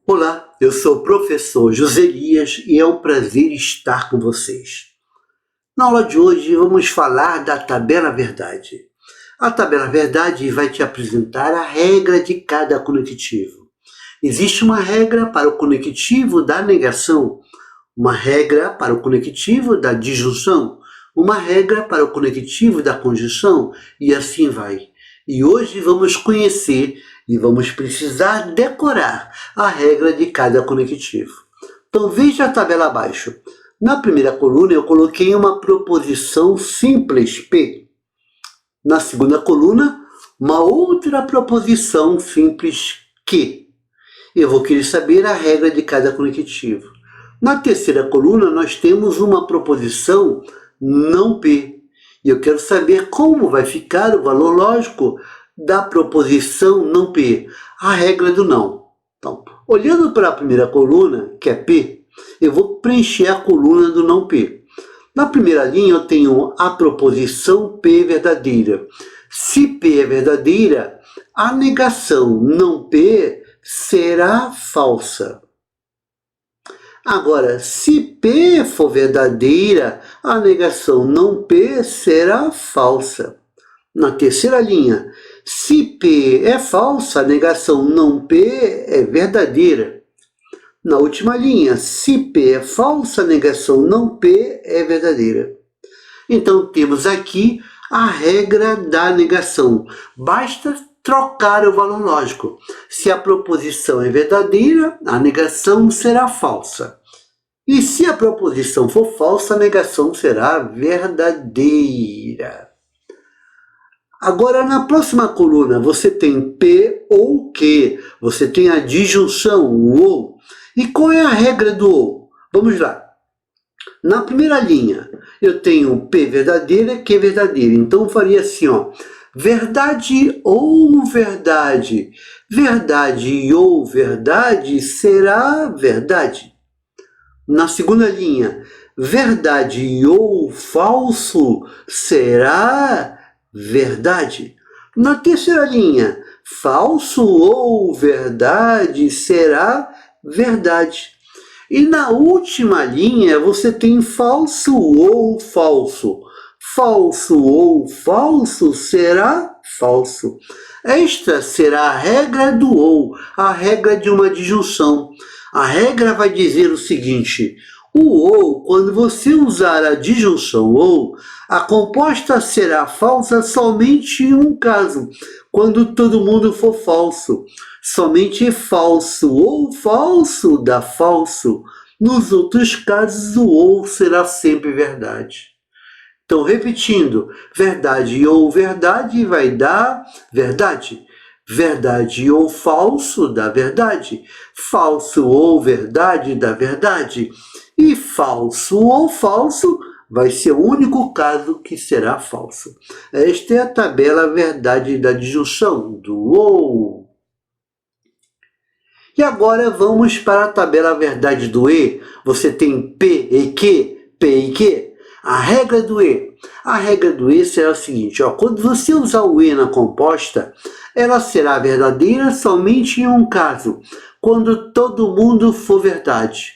Olá, eu sou o professor José Elias e é um prazer estar com vocês. Na aula de hoje vamos falar da tabela verdade. A tabela verdade vai te apresentar a regra de cada conectivo. Existe uma regra para o conectivo da negação, uma regra para o conectivo da disjunção, uma regra para o conectivo da conjunção e assim vai. E hoje vamos conhecer e vamos precisar decorar a regra de cada conectivo. Então veja a tabela abaixo. Na primeira coluna eu coloquei uma proposição simples P. Na segunda coluna, uma outra proposição simples Q. Eu vou querer saber a regra de cada conectivo. Na terceira coluna nós temos uma proposição não P. E eu quero saber como vai ficar o valor lógico da proposição não P, a regra do não. Então, olhando para a primeira coluna, que é P, eu vou preencher a coluna do não P. Na primeira linha eu tenho a proposição P verdadeira. Se P é verdadeira, a negação não P será falsa. Agora, se P for verdadeira, a negação não P será falsa. Na terceira linha, se P é falsa, a negação não P é verdadeira. Na última linha, se P é falsa, a negação não P é verdadeira. Então, temos aqui a regra da negação. Basta trocar o valor lógico. Se a proposição é verdadeira, a negação será falsa. E se a proposição for falsa, a negação será verdadeira. Agora, na próxima coluna, você tem P ou Q. Você tem a disjunção, o ou. E qual é a regra do ou? Vamos lá. Na primeira linha, eu tenho P verdadeira, Q verdadeira. Então, eu faria assim, ó. Verdade ou verdade. Verdade ou verdade será verdade. Na segunda linha, verdade ou falso será verdade. Na terceira linha, falso ou verdade será verdade. E na última linha, você tem falso ou falso. Falso ou falso será falso. Esta será a regra do ou, a regra de uma disjunção. A regra vai dizer o seguinte: o ou, quando você usar a disjunção ou, a composta será falsa somente em um caso, quando todo mundo for falso. Somente falso ou falso dá falso. Nos outros casos, o ou será sempre verdade. Então, repetindo, verdade ou verdade vai dar verdade. Verdade ou falso dá verdade. Falso ou verdade dá verdade. E falso ou falso vai ser o único caso que será falso. Esta é a tabela verdade da disjunção, do ou. E agora vamos para a tabela verdade do e. Você tem P e Q, P e Q. A regra do e. A regra do e será o seguinte, ó, quando você usar o e na composta, ela será verdadeira somente em um caso, quando todo mundo for verdade.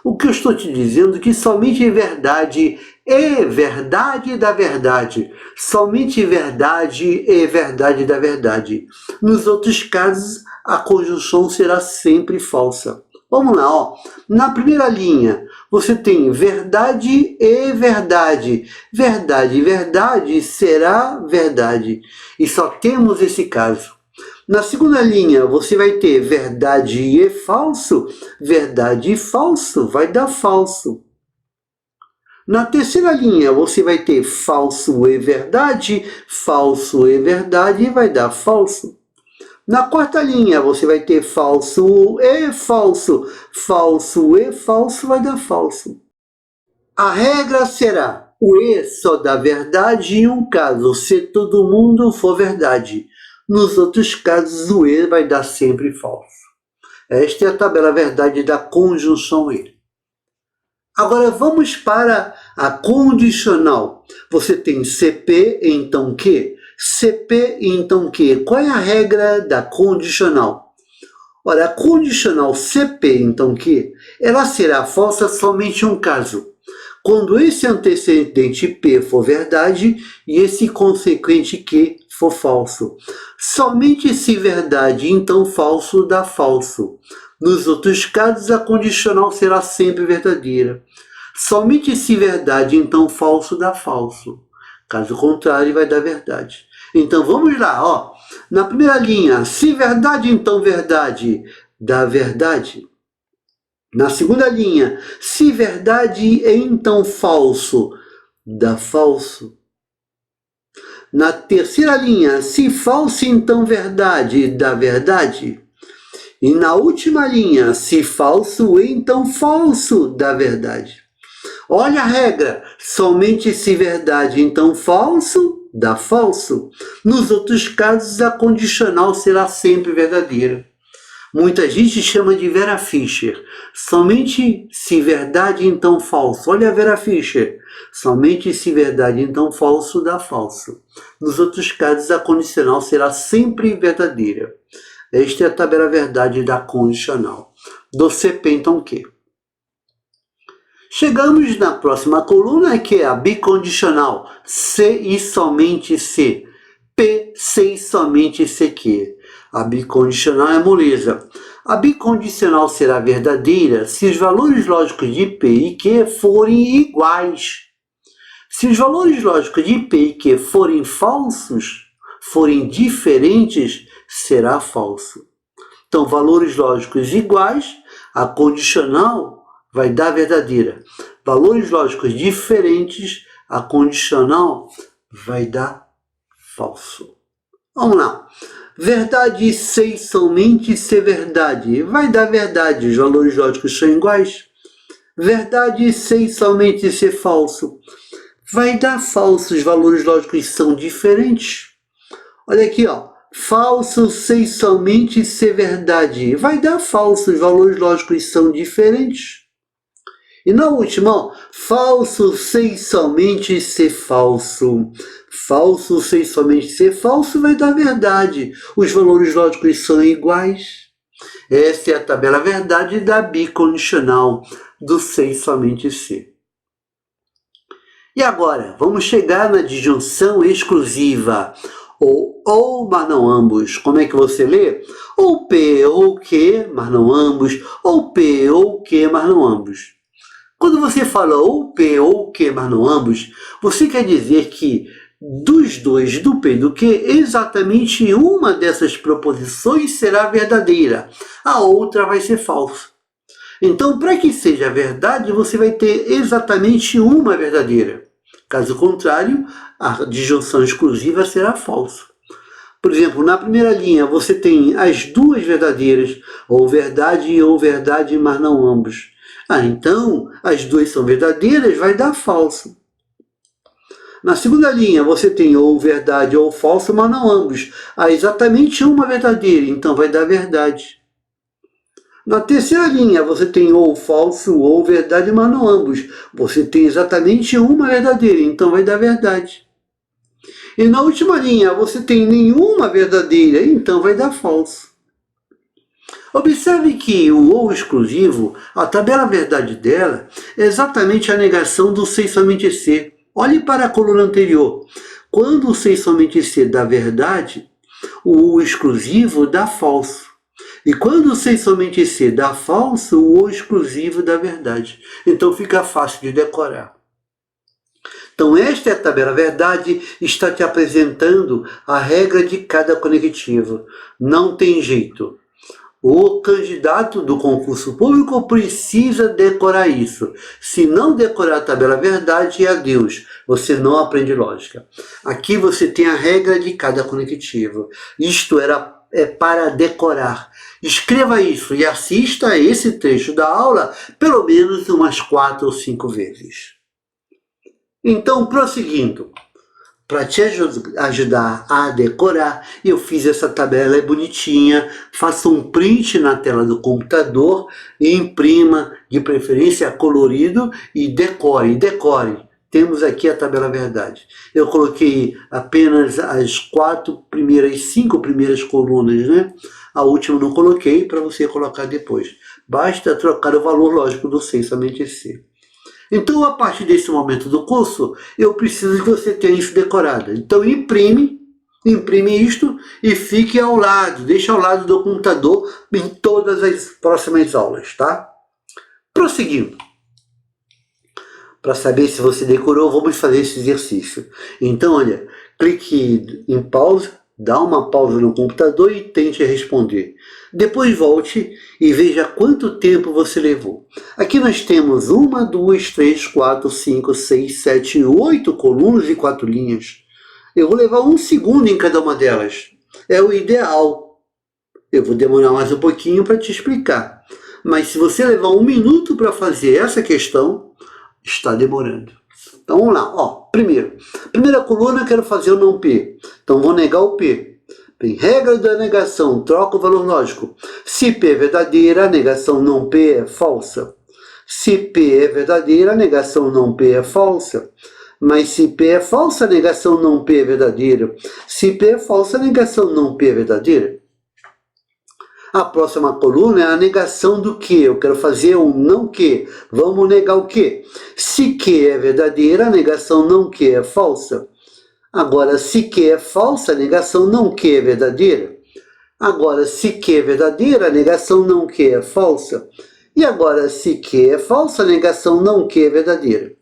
O que eu estou te dizendo é que somente verdade é verdade da verdade. Somente verdade é verdade da verdade. Nos outros casos, a conjunção será sempre falsa. Vamos lá, ó. Na primeira linha, você tem verdade e verdade. Verdade e verdade será verdade. E só temos esse caso. Na segunda linha, você vai ter verdade e falso. Verdade e falso vai dar falso. Na terceira linha, você vai ter falso e verdade. Falso e verdade vai dar falso. Na quarta linha, você vai ter falso e falso. Falso e falso vai dar falso. A regra será: o e só dá verdade em um caso, se todo mundo for verdade. Nos outros casos, o e vai dar sempre falso. Esta é a tabela verdade da conjunção e. Agora vamos para a condicional. Você tem CP, então Q. CP, então Q. Qual é a regra da condicional? Ora, a condicional CP, então, que ela será falsa somente em um caso. Quando esse antecedente P for verdade e esse consequente Q for falso. Somente se verdade, então falso dá falso. Nos outros casos, a condicional será sempre verdadeira. Somente se verdade, então falso dá falso. Caso contrário, vai dar verdade. Então vamos lá, ó. Na primeira linha, se verdade, então verdade, dá verdade. Na segunda linha, se verdade, então falso, dá falso. Na terceira linha, se falso, então verdade, dá verdade. E na última linha, se falso, então falso, dá verdade. Olha a regra, somente se verdade, então falso, dá falso. Nos outros casos, a condicional será sempre verdadeira. Muita gente chama de Vera Fischer. Somente se verdade, então falso. Olha a Vera Fischer. Somente se verdade, então falso, dá falso. Nos outros casos, a condicional será sempre verdadeira. Esta é a tabela verdade da condicional. Do CP, então, Q. Chegamos na próxima coluna, que é a bicondicional. C e somente C. P, C e somente CQ. A bicondicional é moleza. A bicondicional será verdadeira se os valores lógicos de P e Q forem iguais. Se os valores lógicos de P e Q forem falsos, forem diferentes, será falso. Então, valores lógicos iguais, a condicional vai dar verdadeira. Valores lógicos diferentes, a condicional vai dar falso. Vamos lá. Verdade C somente se verdade. Vai dar verdade, os valores lógicos são iguais. Verdade C somente se falso. Vai dar falso, os valores lógicos são diferentes. Olha aqui, ó. Falso C somente se verdade. Vai dar falso, os valores lógicos são diferentes. E na última, ó, falso C somente se falso. Falso C somente se falso vai dar verdade. Os valores lógicos são iguais. Essa é a tabela verdade da bicondicional do C somente C. E agora, vamos chegar na disjunção exclusiva. Ou, mas não ambos. Como é que você lê? Ou P ou Q, mas não ambos. Ou P ou Q, mas não ambos. Quando você fala ou P ou Q, mas não ambos, você quer dizer que dos dois, do P e do Q, exatamente uma dessas proposições será verdadeira, a outra vai ser falsa. Então, para que seja verdade, você vai ter exatamente uma verdadeira. Caso contrário, a disjunção exclusiva será falsa. Por exemplo, na primeira linha, você tem as duas verdadeiras, ou verdade, mas não ambos. Então, as duas são verdadeiras, vai dar falso. Na segunda linha, você tem ou verdade ou falso, mas não ambos. Há exatamente uma verdadeira, então vai dar verdade. Na terceira linha, você tem ou falso ou verdade, mas não ambos. Você tem exatamente uma verdadeira, então vai dar verdade. E na última linha, você tem nenhuma verdadeira, então vai dar falso. Observe que o ou exclusivo, a tabela verdade dela, é exatamente a negação do C somente C. Olhe para a coluna anterior. Quando o C somente C dá verdade, o ou exclusivo dá falso. E quando o C somente C dá falso, o ou exclusivo dá verdade. Então fica fácil de decorar. Então esta é a tabela verdade, está te apresentando a regra de cada conectivo. Não tem jeito. O candidato do concurso público precisa decorar isso. Se não decorar a tabela verdade, adeus. Você não aprende lógica. Aqui você tem a regra de cada conectivo. Isto é para decorar. Escreva isso e assista a esse trecho da aula pelo menos umas 4 ou 5 vezes. Então, prosseguindo. Para te ajudar a decorar, eu fiz essa tabela, é bonitinha. Faça um print na tela do computador e imprima, de preferência colorido, e decore. Temos aqui a tabela verdade. Eu coloquei apenas as 5 primeiras colunas, né? A última eu não coloquei para você colocar depois. Basta trocar o valor lógico do C, somente esse C. Então, a partir desse momento do curso, eu preciso que você tenha isso decorado. Então, imprime isto e fique ao lado, deixe ao lado do computador em todas as próximas aulas, tá? Prosseguindo. Para saber se você decorou, vamos fazer esse exercício. Então, olha, clique em pausa, dá uma pausa no computador e tente responder. Depois volte e veja quanto tempo você levou. Aqui nós temos 1, 2, 3, 4, 5, 6, 7, 8 colunas e 4 linhas. Eu vou levar 1 segundo em cada uma delas. É o ideal. Eu vou demorar mais um pouquinho para te explicar. Mas se você levar 1 minuto para fazer essa questão, está demorando. Então vamos lá. Primeira coluna eu quero fazer o não P. Então vou negar o P. Bem, regra da negação, troca o valor lógico. Se P é verdadeira, a negação não P é falsa. Se P é verdadeira, a negação não P é falsa. Mas se P é falsa, a negação não P é verdadeira. Se P é falsa, a negação não P é verdadeira. A próxima coluna é a negação do que. Eu quero fazer um não que. Vamos negar o que? Se que é verdadeira, a negação não que é falsa. Agora, se que é falsa, a negação não que é verdadeira. Agora, se que é verdadeira, a negação não que é falsa. E agora, se que é falsa, a negação não que é verdadeira.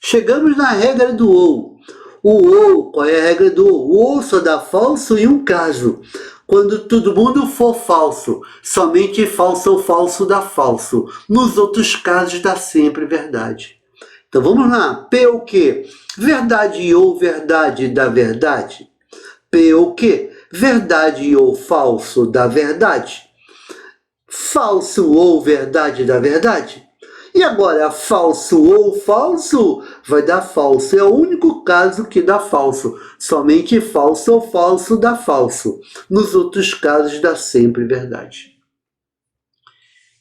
Chegamos na regra do ou. O ou, qual é a regra do ou? O ou só dá falso em um caso. Quando todo mundo for falso, somente falso ou falso dá falso. Nos outros casos dá sempre verdade. Então vamos lá. P o quê? Verdade ou verdade dá verdade? P o quê? Verdade ou falso dá verdade? Falso ou verdade dá verdade? E agora, falso ou falso vai dar falso. É o único caso que dá falso. Somente falso ou falso dá falso. Nos outros casos dá sempre verdade.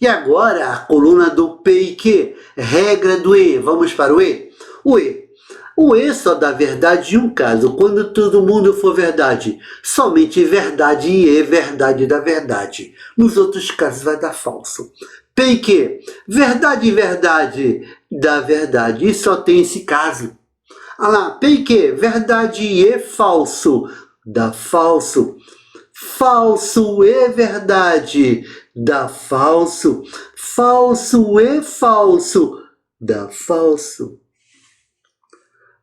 E agora, a coluna do P e Q. Regra do E. Vamos para o E? O E. O E só dá verdade em um caso, quando todo mundo for verdade. Somente verdade e E, verdade dá verdade. Nos outros casos vai dar falso. P e Q. Verdade e verdade dá verdade. E só tem esse caso. Olha lá, P e Q. Verdade e E falso dá falso. Falso e verdade dá falso. Falso e falso dá falso.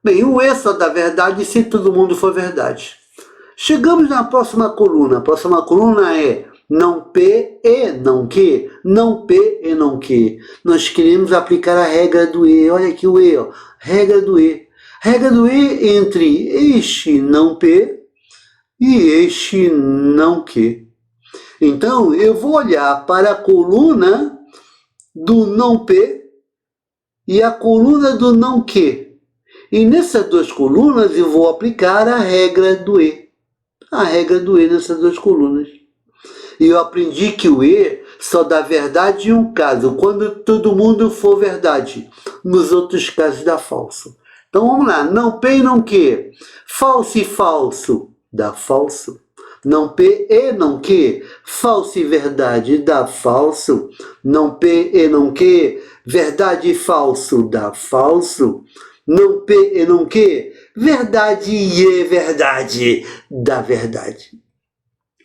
Bem, o E só dá verdade se todo mundo for verdade. Chegamos na próxima coluna. A próxima coluna é não P e não que. Não P e não que. Nós queremos aplicar a regra do E. Olha aqui o E, ó. Regra do E. Regra do E entre este não P e este não que. Então, eu vou olhar para a coluna do não P e a coluna do não que. E nessas duas colunas eu vou aplicar a regra do E. A regra do E nessas duas colunas. E eu aprendi que o E só dá verdade em um caso, quando todo mundo for verdade. Nos outros casos dá falso. Então vamos lá. Não P e não que. Falso e falso dá falso. Não P e não que. Falso e verdade dá falso. Não P e não que. Verdade e falso dá falso. Não P e não que. Verdade e verdade dá verdade.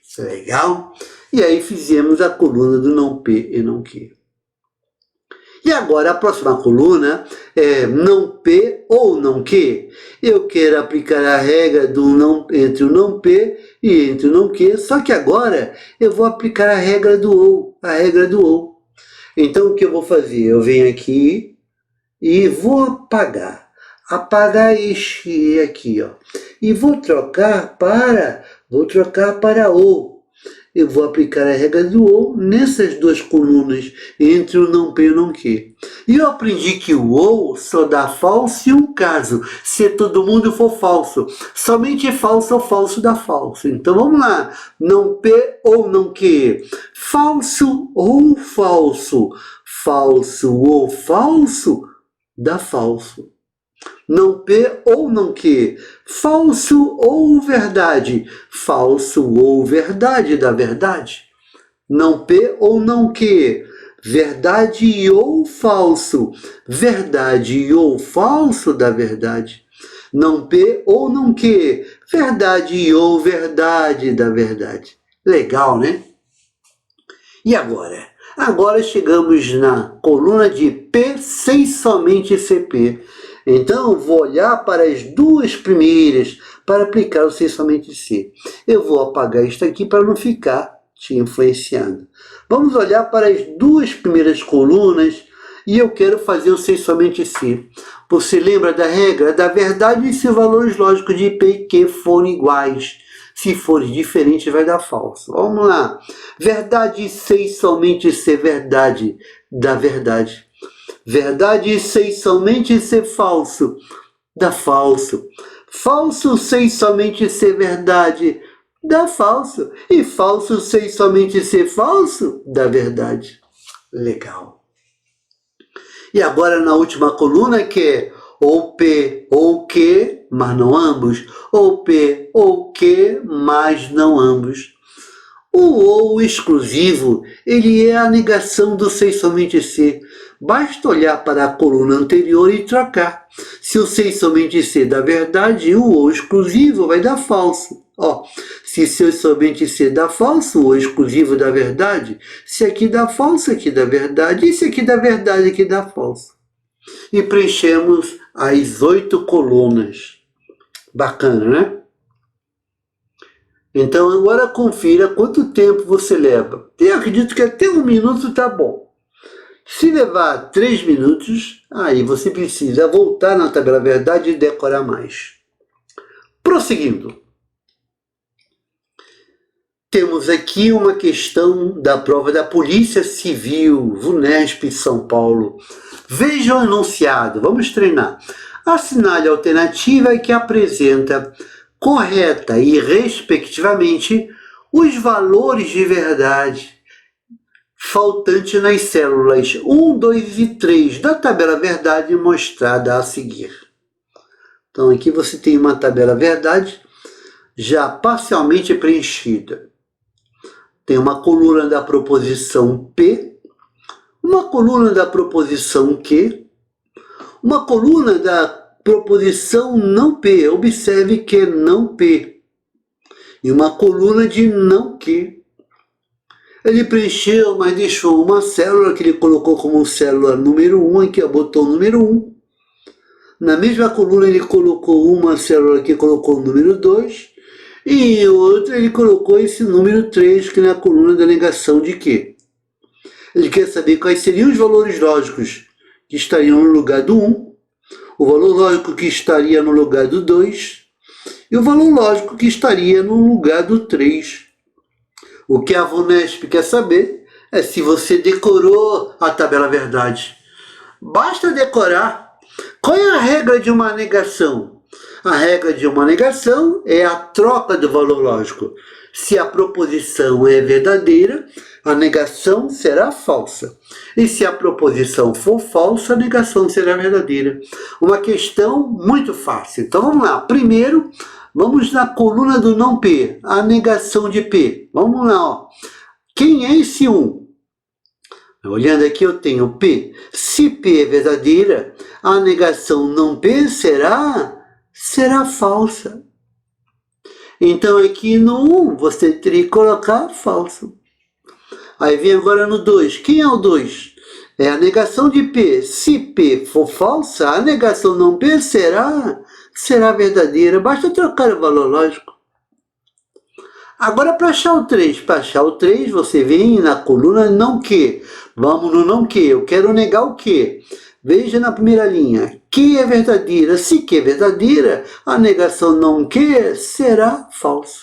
Isso é legal? E aí fizemos a coluna do não P e não que. E agora a próxima coluna é não P ou não que. Eu quero aplicar a regra do não, entre o não P e entre o não que, só que agora eu vou aplicar a regra do ou. A regra do ou. Então o que eu vou fazer? Eu venho aqui e vou apagar este aqui, ó. E vou trocar para ou. Eu vou aplicar a regra do ou nessas duas colunas, entre o não P e o não que. E eu aprendi que o ou só dá falso em um caso, se todo mundo for falso. Somente falso ou falso dá falso. Então vamos lá. Não P ou não que. Falso ou falso. Falso ou falso dá falso. Não P ou não Q. Falso ou verdade. Falso ou verdade da verdade. Não P ou não Q. Verdade ou falso. Verdade ou falso da verdade. Não P ou não Q. Verdade ou verdade da verdade. Legal, né? E agora? Agora chegamos na coluna de P sem somente CP. Então, eu vou olhar para as duas primeiras para aplicar o sem somente C. Eu vou apagar isso aqui para não ficar te influenciando. Vamos olhar para as duas primeiras colunas e eu quero fazer o sem somente C. Você lembra da regra da verdade se os valores lógicos de P e Q forem iguais? Se forem diferentes, vai dar falso. Vamos lá. Verdade sem somente ser verdade dá verdade. Verdade sem somente ser falso dá falso. Falso sem somente ser verdade dá falso. E falso sem somente ser falso dá verdade. Legal. E agora na última coluna que é ou P ou Q, mas não ambos. Ou P ou Q, mas não ambos. O ou exclusivo, ele é a negação do sem somente ser. Basta olhar para a coluna anterior e trocar. Se o sem somente ser dá verdade, o ou exclusivo vai dar falso. Se seu somente ser dá falso, o ou exclusivo dá verdade. Se aqui dá falso, aqui dá verdade. E se aqui dá verdade, aqui dá falso. E preenchemos as 8 colunas. Bacana, né? Então agora confira quanto tempo você leva. Eu acredito que até 1 minuto tá bom. Se levar 3 minutos, aí você precisa voltar na tabela verdade e decorar mais. Prosseguindo. Temos aqui uma questão da prova da Polícia Civil, VUNESP, São Paulo. Veja o enunciado, vamos treinar. Assinale a alternativa que apresenta correta e, respectivamente, os valores de verdade faltantes nas células 1, 2 e 3 da tabela verdade mostrada a seguir. Então aqui você tem uma tabela verdade já parcialmente preenchida. Tem uma coluna da proposição P, uma coluna da proposição Q, uma coluna da proposição não P, observe que é não P, e uma coluna de não Q. Ele preencheu, mas deixou uma célula que ele colocou como célula número 1, aqui botou o número 1. Na mesma coluna ele colocou uma célula que colocou o número 2, e outra ele colocou esse número 3, que é na coluna da negação de Q. Ele quer saber quais seriam os valores lógicos que estariam no lugar do 1, o valor lógico que estaria no lugar do 2 e o valor lógico que estaria no lugar do 3. O que a VUNESP quer saber é se você decorou a tabela verdade. Basta decorar. Qual é a regra de uma negação? A regra de uma negação é a troca do valor lógico. Se a proposição é verdadeira, a negação será falsa. E se a proposição for falsa, a negação será verdadeira. Uma questão muito fácil. Então vamos lá. Primeiro, vamos na coluna do não P, a negação de P. Vamos lá. Quem é esse 1? Olhando aqui eu tenho P. Se P é verdadeira, a negação não P será falsa. Então aqui no 1 você teria que colocar falso. Aí vem agora no 2. Quem é o 2? É a negação de P. Se P for falsa, a negação não P será verdadeira. Basta trocar o valor lógico. Agora para achar o 3. Para achar o 3 você vem na coluna não Q. Vamos no não Q. Eu quero negar o Q. Veja na primeira linha. Q é verdadeira. Se Q é verdadeira, a negação não Q será falsa.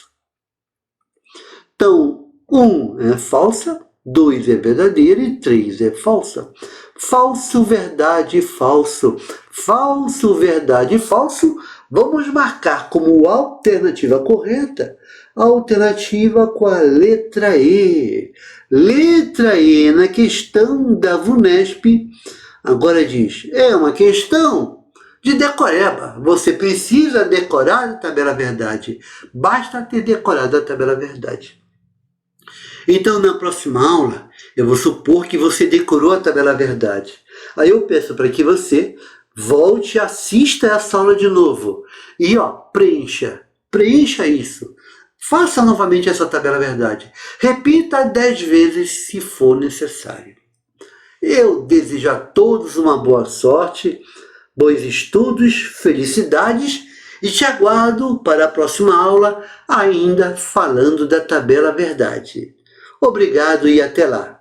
Então, 1 é falsa, 2 é verdadeira e 3 é falsa. Falso, verdade, falso. Falso, verdade, falso. Vamos marcar como alternativa correta a alternativa com a letra E. Letra E na questão da VUNESP. Agora diz, é uma questão de decoreba. Você precisa decorar a tabela verdade. Basta ter decorado a tabela verdade. Então, na próxima aula, eu vou supor que você decorou a tabela verdade. Aí eu peço para que você volte e assista essa aula de novo. E preencha isso. Faça novamente essa tabela verdade. Repita 10 vezes se for necessário. Eu desejo a todos uma boa sorte, bons estudos, felicidades e te aguardo para a próxima aula, ainda falando da tabela verdade. Obrigado e até lá!